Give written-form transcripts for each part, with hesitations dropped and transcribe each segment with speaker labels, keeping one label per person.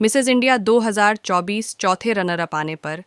Speaker 1: Mrs India 2024 चौथे runner up आने पर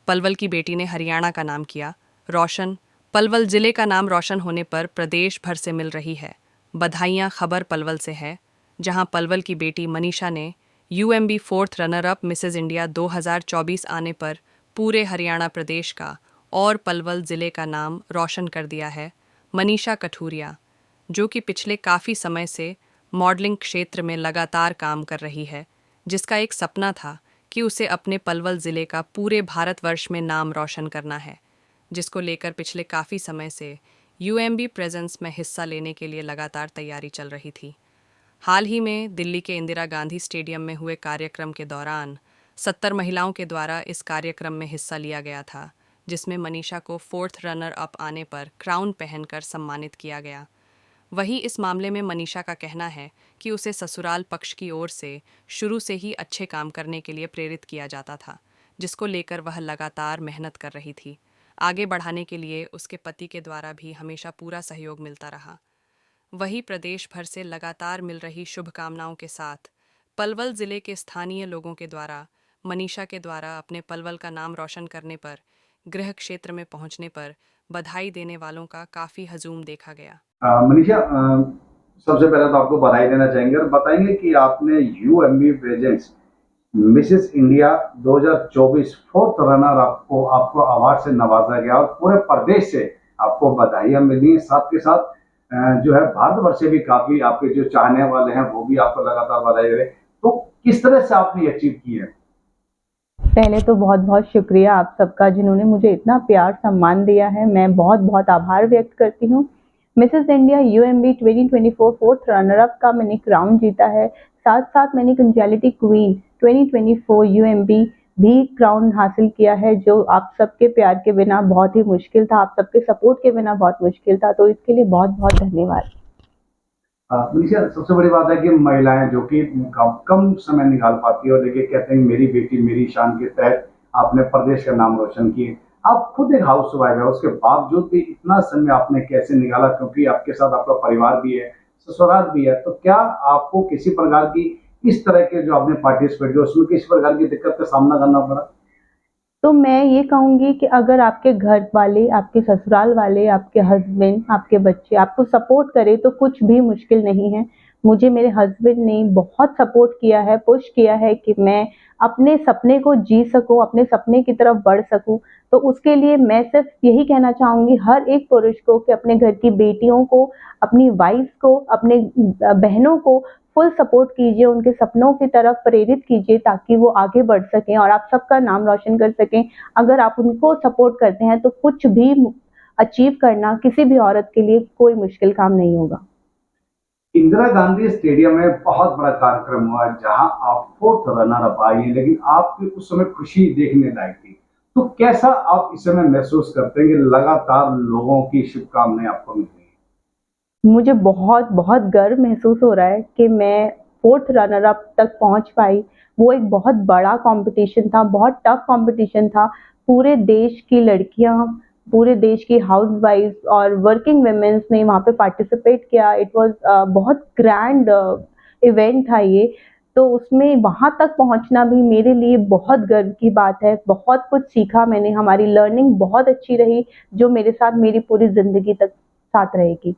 Speaker 1: पलवल की बेटी ने हरियाणा का नाम किया रोशन। पलवल जिले का नाम रोशन होने पर प्रदेश भर से मिल रही है बधाइयां। खबर पलवल से है, जहां पलवल की बेटी मनीषा ने UMB fourth runner up Mrs India 2024 आने पर पूरे हरियाणा प्रदेश का और पलवल जिले का नाम रोशन कर दिया है। मनीषा कठूरिया, जो कि पिछले काफ़ी समय से मॉडलिंग क्षेत्र में लगातार काम कर रही है, जिसका एक सपना था कि उसे अपने पलवल ज़िले का पूरे भारतवर्ष में नाम रोशन करना है, जिसको लेकर पिछले काफ़ी समय से यूएमबी प्रेजेंस में हिस्सा लेने के लिए लगातार तैयारी चल रही थी। हाल ही में दिल्ली के इंदिरा गांधी स्टेडियम में हुए कार्यक्रम के दौरान 70 महिलाओं के द्वारा इस कार्यक्रम में हिस्सा लिया गया था, जिसमें मनीषा को फोर्थ रनर अप आने पर क्राउन पहनकर सम्मानित किया गया। वहीं इस मामले में मनीषा का कहना है कि उसे ससुराल पक्ष की ओर से शुरू से ही अच्छे काम करने के लिए प्रेरित किया जाता था, जिसको लेकर वह लगातार मेहनत कर रही थी। आगे बढ़ाने के लिए उसके पति के द्वारा भी हमेशा पूरा सहयोग मिलता रहा। वहीं प्रदेश भर से लगातार मिल रही शुभकामनाओं के साथ पलवल जिले के स्थानीय लोगों के द्वारा मनीषा के द्वारा अपने पलवल का नाम रोशन करने पर गृह क्षेत्र में पहुंचने पर बधाई देने वालों का काफ़ी हजूम देखा गया।
Speaker 2: मनीषा, सबसे पहले तो आपको बधाई देना चाहेंगे और बताएंगे कि आपने UMB presents Mrs India 2024 fourth runner आपको आपको अवार्ड से नवाजा गया और पूरे प्रदेश से आपको बधाइयां मिली। साथ के साथ जो है भारतवर्ष से भी काफी आपके जो चाहने वाले हैं वो भी आपको लगातार बधाई दे रहे हैं। तो किस तरह से आपने अचीव की है?
Speaker 3: पहले तो बहुत बहुत शुक्रिया आप सबका, जिन्होंने मुझे इतना प्यार सम्मान दिया है। मैं बहुत बहुत आभार व्यक्त करती हूँ। Mrs India UMB 2024 fourth runner up का मैंने क्राउन जीता है। साथ साथ मैंने कंजेलिटी क्वीन 2024 यूएमबी भी क्राउन हासिल किया है, जो आप सबके प्यार के बिना बहुत ही मुश्किल था, आप सबके सपोर्ट के बिना बहुत मुश्किल था। तो इसके लिए बहुत बहुत धन्यवाद।
Speaker 2: मनीषा, सबसे बड़ी बात है कि महिलाएं जो कि कम समय निकाल पाती है और देखिए कहते हैं मेरी बेटी मेरी शान के तहत आपने प्रदेश का नाम रोशन किए। आप खुद एक हाउस वाइफ है, उसके बावजूद भी इतना समय आपने कैसे निकाला? क्योंकि आपके साथ आपका परिवार भी है, ससुराल भी है, तो क्या आपको किसी प्रकार की इस तरह के जो आपने पार्टिसिपेट किया उसमें किसी प्रकार की दिक्कत का सामना करना पड़ा?
Speaker 3: तो मैं ये कहूँगी कि अगर आपके घर वाले, आपके ससुराल वाले, आपके हस्बैंड, आपके बच्चे आपको सपोर्ट करें तो कुछ भी मुश्किल नहीं है। मुझे मेरे हस्बैंड ने बहुत सपोर्ट किया है, पुश किया है कि मैं अपने सपने को जी सकूँ, अपने सपने की तरफ बढ़ सकूँ। तो उसके लिए मैं सिर्फ यही कहना चाहूँगी हर एक पुरुष को कि अपने घर की बेटियों को, अपनी वाइफ को, अपने बहनों को फुल सपोर्ट कीजिए, उनके सपनों की तरफ प्रेरित कीजिए ताकि वो आगे बढ़ सकें और आप सबका नाम रोशन कर सकें। अगर आप उनको सपोर्ट करते हैं तो कुछ भी अचीव करना किसी भी औरत के लिए कोई मुश्किल काम नहीं होगा।
Speaker 2: इंदिरा गांधी स्टेडियम में बहुत बड़ा कार्यक्रम हुआ जहां आप फोर्थ रनर अप आई हैं, लेकिन आपकी उस समय खुशी देखने लायक थी। तो कैसा आप इस समय महसूस करते हैं कि लगातार लोगों की शुभकामनाएं आपको मिल रही हैं?
Speaker 3: मुझे बहुत बहुत गर्व महसूस हो रहा है कि मैं फोर्थ रनर अप तक पहुंच पाई। वो एक बहुत बड़ा कंपटीशन था, बहुत टफ कंपटीशन था। पूरे देश की लड़कियां, पूरे देश की हाउस वाइफ और वर्किंग वुमेन्स ने वहाँ पे पार्टिसिपेट किया। इट वाज बहुत ग्रैंड इवेंट था ये। तो उसमें वहाँ तक पहुँचना भी मेरे लिए बहुत गर्व की बात है। बहुत कुछ सीखा मैंने, हमारी लर्निंग बहुत अच्छी रही, जो मेरे साथ मेरी पूरी ज़िंदगी तक साथ रहेगी।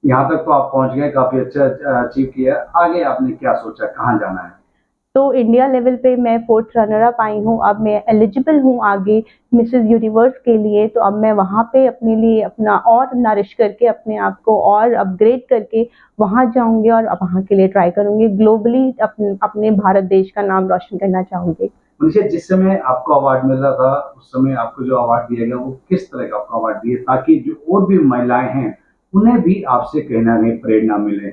Speaker 2: यहाँ तक तो आप पहुंच गए, काफी अच्छा अचीव किया। आगे आपने क्या सोचा, कहाँ जाना है?
Speaker 3: तो इंडिया लेवल पे मैं फोर्थ रनर अप आई हूँ। अब मैं एलिजिबल हूँ आगे मिसेस यूनिवर्स के लिए। तो अब मैं वहाँ पे अपने लिए अपना और नरिश करके, अपने आप को और अपग्रेड करके वहाँ जाऊँगी और अब वहाँ के लिए ट्राई करूँगी। ग्लोबली अपने भारत देश का नाम रोशन करना चाहूँगी।
Speaker 2: मनीषा, जिस समय आपको अवार्ड मिल रहा था उस समय आपको जो अवार्ड दिया गया वो किस तरह का आपको अवार्ड दिए, ताकि जो और भी महिलाएं हैं उन्हें भी आपसे कहीं ना कहीं प्रेरणा मिले?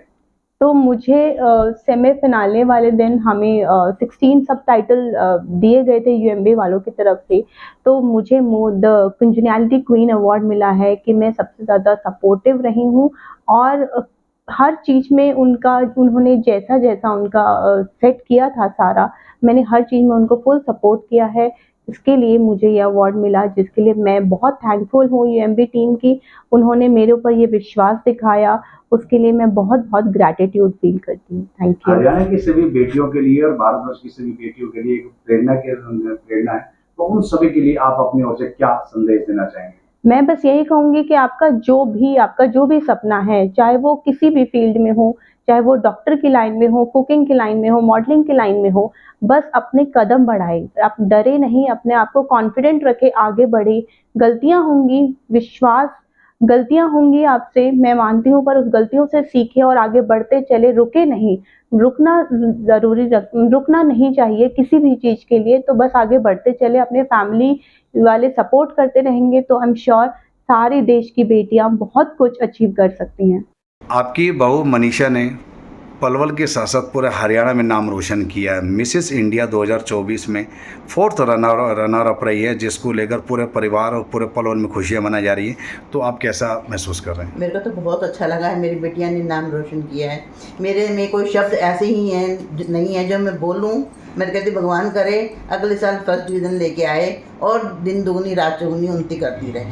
Speaker 3: तो मुझे सेमीफिनाले वाले दिन हमें 16 सब टाइटल दिए गए थे यूएमबी वालों की तरफ से। तो मुझे द कंजेनियलिटी क्वीन अवार्ड मिला है कि मैं सबसे ज़्यादा सपोर्टिव रही हूँ और हर चीज़ में उनका, उन्होंने जैसा जैसा उनका सेट किया था सारा, मैंने हर चीज़ में उनको फुल सपोर्ट किया है। इसके लिए मुझे ये अवार्ड मिला, जिसके लिए मैं बहुत थैंकफुल हूँ यूएमबी टीम की। उन्होंने मेरे ऊपर ये विश्वास दिखाया, उसके लिए मैं बहुत बहुत ग्रैटिट्यूड फील करती हूँ। Thank you.
Speaker 2: हरियाणा की सभी बेटियों के लिए और भारतवर्ष की सभी बेटियों के लिए एक प्रेरणा है, तो उन सभी के लिए आप अपनी ओर से क्या संदेश देना चाहेंगे?
Speaker 3: मैं बस यही कहूँगी कि आपका जो भी सपना है, चाहे वो किसी भी फील्ड में हो, चाहे वो डॉक्टर की लाइन में हो, कुकिंग की लाइन में हो, मॉडलिंग की लाइन में हो, बस अपने कदम बढ़ाएँ। आप डरे नहीं, अपने आप को कॉन्फिडेंट रखें, आगे बढ़ें। गलतियाँ होंगी आपसे, मैं मानती हूँ, पर उस गलतियों से सीखें और आगे बढ़ते चले, रुके नहीं। रुकना नहीं चाहिए किसी भी चीज़ के लिए, तो बस आगे बढ़ते चले। अपने फैमिली वाले सपोर्ट करते रहेंगे तो आई एम श्योर सारे देश की बेटियां बहुत कुछ अचीव कर सकती हैं।
Speaker 2: आपकी बहू मनीषा ने पलवल के साथ साथ पूरे हरियाणा में नाम रोशन किया है। मिसेस इंडिया 2024 में 4th रनर अप रही है, जिसको लेकर पूरे परिवार और पूरे पलवल में खुशियां मनाई जा रही हैं। तो आप कैसा महसूस कर रहे हैं?
Speaker 4: मेरे को तो बहुत अच्छा लगा है, मेरी बेटियां ने नाम रोशन किया है। मेरे में कोई शब्द ऐसे ही हैं नहीं है जो मैं बोलूं। मैं कहती भगवान करे अगले साल फर्स्ट डिवीज़न लेके आए और दिन दुगनी रात चौगुनी उन्नति करती रहे।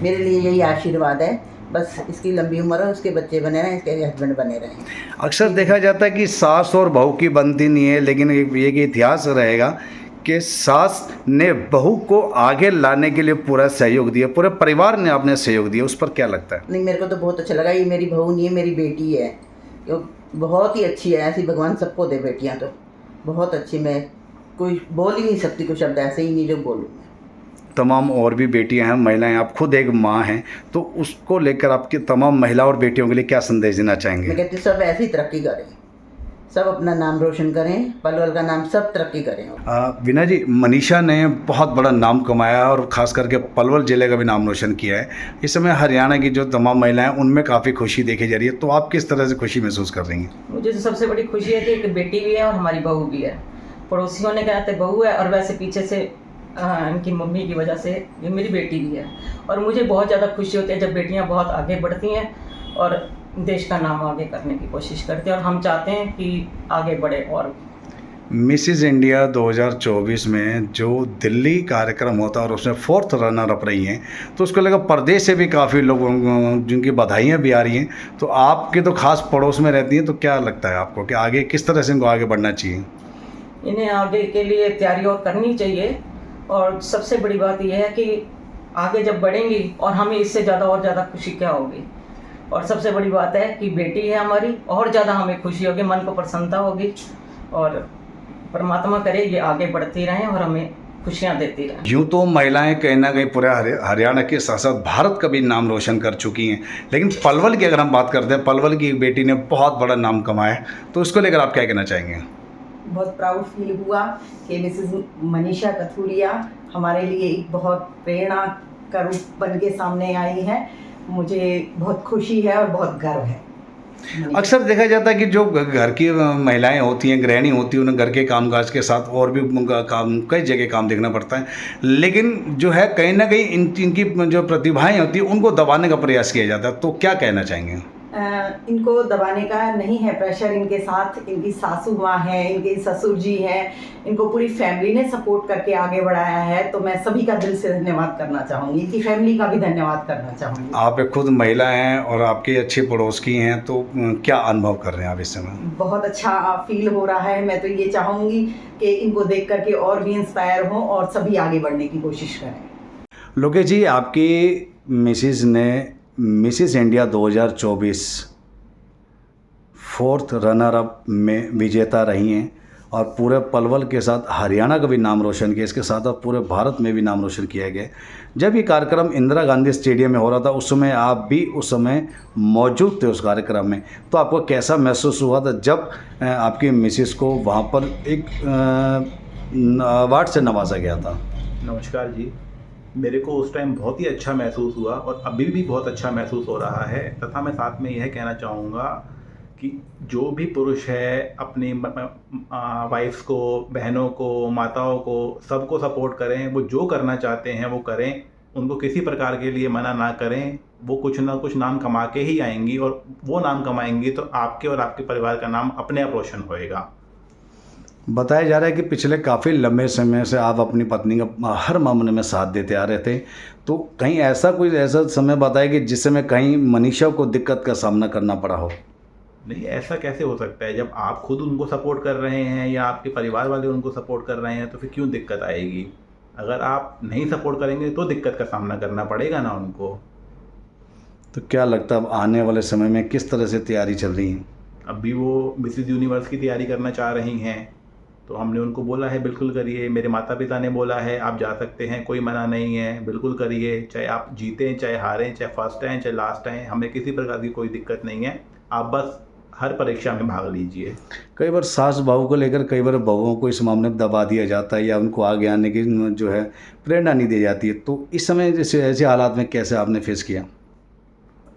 Speaker 4: मेरे लिए यही आशीर्वाद है। बस इसकी लंबी उम्र हो, उसके बच्चे बने रहें, इसके हस्बैंड बने रहें।
Speaker 2: अक्सर देखा जाता है कि सास और बहू की बनती नहीं है, लेकिन एक इतिहास रहेगा कि सास ने बहू को आगे लाने के लिए पूरा सहयोग दिया, पूरे परिवार ने आपने सहयोग दिया, उस पर क्या लगता है?
Speaker 4: नहीं, मेरे को तो बहुत अच्छा लगा। ये मेरी बहू नहीं है, मेरी बेटी है। ये बहुत ही अच्छी है, ऐसी भगवान सबको दे बेटियाँ तो बहुत अच्छी। मैं कोई बोल ही नहीं सकती, कोई शब्द ऐसे ही नहीं जो बोलूँ।
Speaker 2: तमाम और भी बेटियां हैं, महिलाएं, आप खुद एक माँ हैं, तो उसको लेकर आपकी तमाम महिला और बेटियों के लिए क्या संदेश देना चाहेंगे?
Speaker 4: मैं कहती हूँ सब ऐसे ही तरक्की करें, सब अपना नाम रोशन करें, पलवल का नाम सब तरक्की करें।
Speaker 2: वीना जी, मनीषा ने बहुत बड़ा नाम कमाया और ख़ास करके पलवल ज़िले का भी नाम रोशन किया है। इस समय हरियाणा की जो तमाम महिलाएं, उनमें काफ़ी खुशी देखी जा रही है, तो आप किस तरह से खुशी महसूस कर रही हैं?
Speaker 5: मुझे तो सबसे बड़ी खुशी है कि एक बेटी भी है और हमारी बहू भी है। पड़ोसियों ने कहते बहू है, और वैसे पीछे से इनकी मम्मी की वजह से ये मेरी बेटी भी है। और मुझे बहुत ज़्यादा खुशी होती है जब बेटियां बहुत आगे बढ़ती हैं और देश का नाम आगे करने की कोशिश करती हैं, और हम चाहते हैं कि आगे बढ़े। और
Speaker 2: मिसेस इंडिया 2024 में जो दिल्ली कार्यक्रम होता है और उसमें 4th रनर अप रही हैं, तो उसको लेकर प्रदेश से भी काफ़ी लोग, जिनकी बधाइयाँ भी आ रही हैं, तो आपके तो खास पड़ोस में रहती हैं, तो क्या लगता है आपको कि आगे किस तरह से इनको आगे बढ़ना चाहिए?
Speaker 5: इन्हें आगे के लिए तैयारी और करनी चाहिए। और सबसे बड़ी बात यह है कि आगे जब बढ़ेंगी और हमें इससे ज़्यादा और ज़्यादा खुशी क्या होगी। और सबसे बड़ी बात है कि बेटी है हमारी, और ज़्यादा हमें खुशी होगी, मन को प्रसन्नता होगी। और परमात्मा करे ये आगे बढ़ती रहें और हमें खुशियाँ देती रहें।
Speaker 2: यूँ तो महिलाएं कहीं ना कहीं पूरे हरियाणा के साथ साथ भारत का भी नाम रोशन कर चुकी हैं, लेकिन पलवल की अगर हम बात करते हैं, पलवल की एक बेटी ने बहुत बड़ा नाम कमाया है, तो इसको लेकर आप क्या कहना चाहेंगे?
Speaker 6: बहुत प्राउड फील हुआ कि मिसेस मनीषा कथुरिया हमारे लिए एक बहुत प्रेरणा का रूप बन के सामने आई हैं। मुझे बहुत खुशी है और बहुत गर्व है।
Speaker 2: अक्सर देखा जाता है कि जो घर की महिलाएं होती हैं, गृहिणी होती हैं, उन्हें घर के कामकाज के साथ और भी कई जगह काम देखना पड़ता है, लेकिन जो है कहीं ना कहीं इनकी जो प्रतिभाएं होती हैं उनको दबाने का प्रयास किया जाता है, तो क्या कहना चाहेंगे?
Speaker 6: इनको दबाने का नहीं है प्रेशर। इनके साथ इनकी सासू माँ है, इनके ससुर जी हैं, इनको पूरी फैमिली ने सपोर्ट करके आगे बढ़ाया है। तो मैं सभी का दिल से धन्यवाद करना चाहूँगी, इनकी फैमिली का भी धन्यवाद करना चाहूँगी।
Speaker 2: आप एक खुद महिला हैं और आपके अच्छे पड़ोस की हैं, तो क्या अनुभव कर रहे हैं आप इस समय?
Speaker 6: बहुत अच्छा फील हो रहा है। मैं तो ये चाहूँगी कि इनको देख करके और भी इंस्पायर हों और सभी आगे बढ़ने की कोशिश करें।
Speaker 2: लोकेश जी, आपकी मिसेज ने Mrs India 2024 4th runner up में विजेता रही हैं और पूरे पलवल के साथ हरियाणा का भी नाम रोशन किया, इसके साथ साथ पूरे भारत में भी नाम रोशन किया गया। जब ये कार्यक्रम इंदिरा गांधी स्टेडियम में हो रहा था, उस समय आप भी उस समय मौजूद थे उस कार्यक्रम में, तो आपको कैसा महसूस हुआ था जब आपकी मिसेस को वहाँ पर एक अवार्ड से नवाजा गया था?
Speaker 7: नमस्कार जी, मेरे को उस टाइम बहुत ही अच्छा महसूस हुआ और अभी भी बहुत अच्छा महसूस हो रहा है। तथा मैं साथ में यह कहना चाहूँगा कि जो भी पुरुष है अपनी वाइफ्स को, बहनों को, माताओं को, सबको सपोर्ट करें। वो जो करना चाहते हैं वो करें, उनको किसी प्रकार के लिए मना ना करें। वो कुछ ना कुछ नाम कमा के ही आएंगी और वो नाम कमाएंगी तो आपके और आपके परिवार का नाम अपने आप रोशन होएगा।
Speaker 2: बताया जा रहा है कि पिछले काफ़ी लंबे समय से आप अपनी पत्नी का हर मामले में साथ देते आ रहे थे, तो कहीं ऐसा समय बताया कि जिस समय कहीं मनीषा को दिक्कत का सामना करना पड़ा हो?
Speaker 7: नहीं, ऐसा कैसे हो सकता है? जब आप खुद उनको सपोर्ट कर रहे हैं या आपके परिवार वाले उनको सपोर्ट कर रहे हैं तो फिर क्यों दिक्कत आएगी? अगर आप नहीं सपोर्ट करेंगे तो दिक्कत का सामना करना पड़ेगा ना उनको।
Speaker 2: तो क्या लगता है अब आने वाले समय में किस तरह से तैयारी चल रही है?
Speaker 7: अभी वो मिसेस यूनिवर्स की तैयारी करना चाह रही हैं, तो हमने उनको बोला है बिल्कुल करिए। मेरे माता पिता ने बोला है आप जा सकते हैं, कोई मना नहीं है, बिल्कुल करिए। चाहे आप जीतें, चाहे हारें, चाहे फर्स्ट आएँ, चाहे लास्ट आएँ, हमें किसी प्रकार की कोई दिक्कत नहीं है। आप बस हर परीक्षा में भाग लीजिए।
Speaker 2: कई बार सास बहू को लेकर कई बार बहुओं को इस मामले में दबा दिया जाता है या उनको आगे आने की जो है प्रेरणा नहीं दी जाती है, तो इस समय जैसे ऐसे हालात में कैसे आपने फेस किया?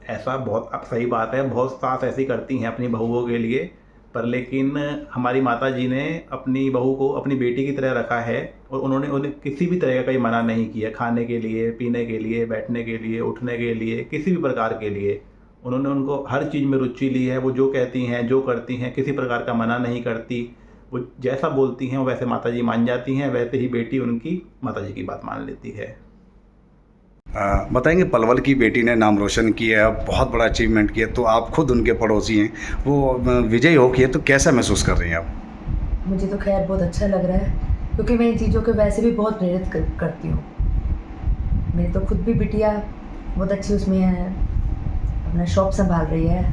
Speaker 7: ऐसा बहुत अब सही बात है, बहुत सास ऐसी करती हैं अपनी बहुओं के लिए, पर लेकिन हमारी माता जी ने अपनी बहू को अपनी बेटी की तरह रखा है और उन्होंने उन्हें किसी भी तरह का कोई मना नहीं किया। खाने के लिए, पीने के लिए, बैठने के लिए, उठने के लिए, किसी भी प्रकार के लिए उन्होंने उनको हर चीज़ में रुचि ली है। वो जो कहती हैं, जो करती हैं, किसी प्रकार का मना नहीं करती। वो जैसा बोलती हैं वैसे माता जी मान जाती हैं, वैसे ही बेटी उनकी माता जी की बात मान लेती है।
Speaker 2: बताएंगे, पलवल की बेटी ने नाम रोशन किया है, बहुत बड़ा अचीवमेंट किया, तो आप खुद उनके पड़ोसी हैं, वो विजयी हो किए, तो कैसा महसूस कर रही हैं आप?
Speaker 8: मुझे तो खैर बहुत अच्छा लग रहा है, क्योंकि मैं इन चीज़ों को वैसे भी बहुत प्रेरित करती हूँ। मेरी तो खुद भी बिटिया बहुत अच्छी उसमें है, अपना शॉप संभाल रही है।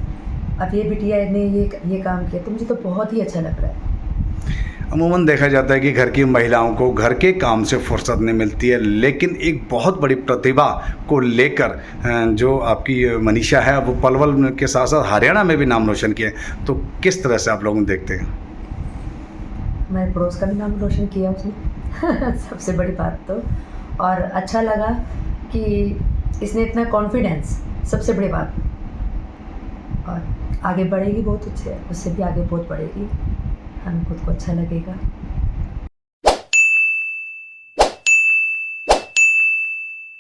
Speaker 8: अब ये बिटिया ने ये काम किया तो मुझे तो बहुत ही अच्छा लग रहा है।
Speaker 2: अमूमन देखा जाता है कि घर की महिलाओं को घर के काम से फुर्सत नहीं मिलती है, लेकिन एक बहुत बड़ी प्रतिभा को लेकर जो आपकी मनीषा है वो पलवल के साथ साथ हरियाणा में भी नाम रोशन किया, तो किस तरह से आप लोग देखते हैं?
Speaker 8: हमारे पड़ोस का भी नाम रोशन किया उसने सबसे बड़ी बात तो, और अच्छा लगा कि इसने इतना कॉन्फिडेंस, सबसे बड़ी बात, और आगे बढ़ेगी बहुत अच्छे, उससे भी आगे बहुत बढ़ेगी, हमें खुद को अच्छा लगेगा।